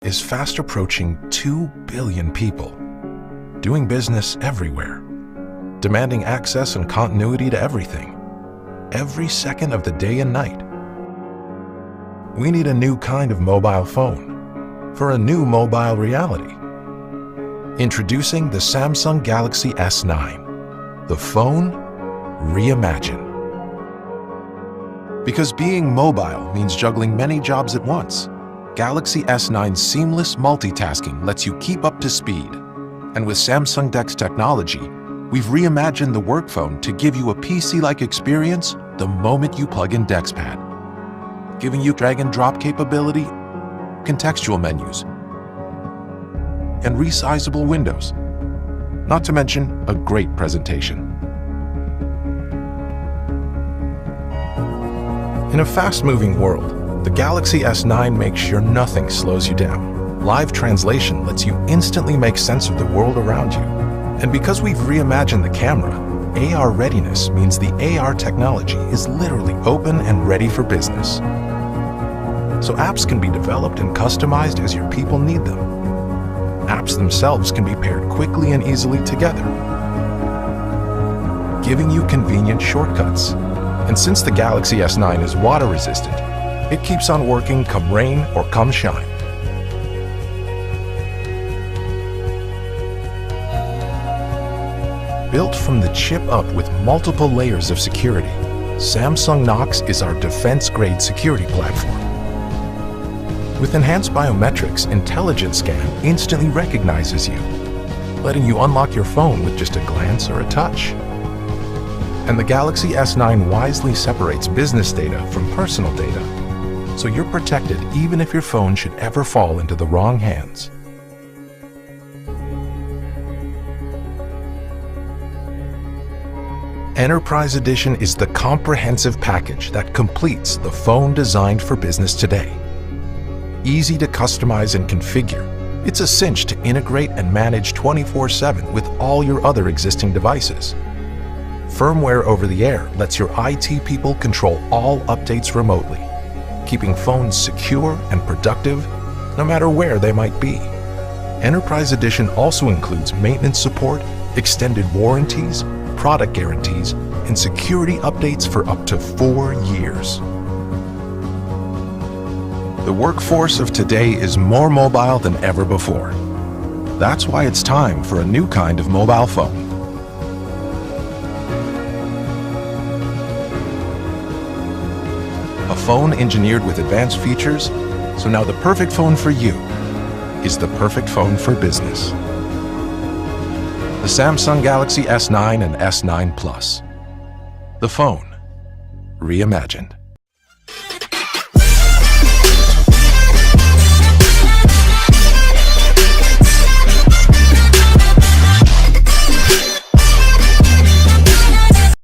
is fast approaching 2 billion people, doing business everywhere, demanding access and continuity to everything, every second of the day and night. We need a new kind of mobile phone for a new mobile reality. Introducing the Samsung Galaxy S9, the phone reimagined. Because being mobile means juggling many jobs at once, Galaxy S9's seamless multitasking lets you keep up to speed. And with Samsung DeX technology, we've reimagined the work phone to give you a PC-like experience the moment you plug in DeXPad, giving you drag and drop capability, contextual menus, and resizable windows, not to mention a great presentation. In a fast-moving world, the Galaxy S9 makes sure nothing slows you down. Live translation lets you instantly make sense of the world around you. And because we've reimagined the camera, AR readiness means the AR technology is literally open and ready for business. So apps can be developed and customized as your people need them. Apps themselves can be paired quickly and easily together, giving you convenient shortcuts. And since the Galaxy S9 is water resistant, it keeps on working come rain or come shine. Built from the chip up with multiple layers of security, Samsung Knox is our defense-grade security platform. With enhanced biometrics, Intelligent Scan instantly recognizes you, letting you unlock your phone with just a glance or a touch. And the Galaxy S9 wisely separates business data from personal data, so you're protected even if your phone should ever fall into the wrong hands. Enterprise Edition is the comprehensive package that completes the phone designed for business today. Easy to customize and configure, it's a cinch to integrate and manage 24/7 with all your other existing devices. Firmware over the air lets your IT people control all updates remotely, keeping phones secure and productive no matter where they might be. Enterprise Edition also includes maintenance support, extended warranties, product guarantees, and security updates for up to 4 years. The workforce of today is more mobile than ever before. That's why it's time for a new kind of mobile phone. A phone engineered with advanced features, so now the perfect phone for you is the perfect phone for business. The Samsung Galaxy S9 and S9 Plus. The phone reimagined.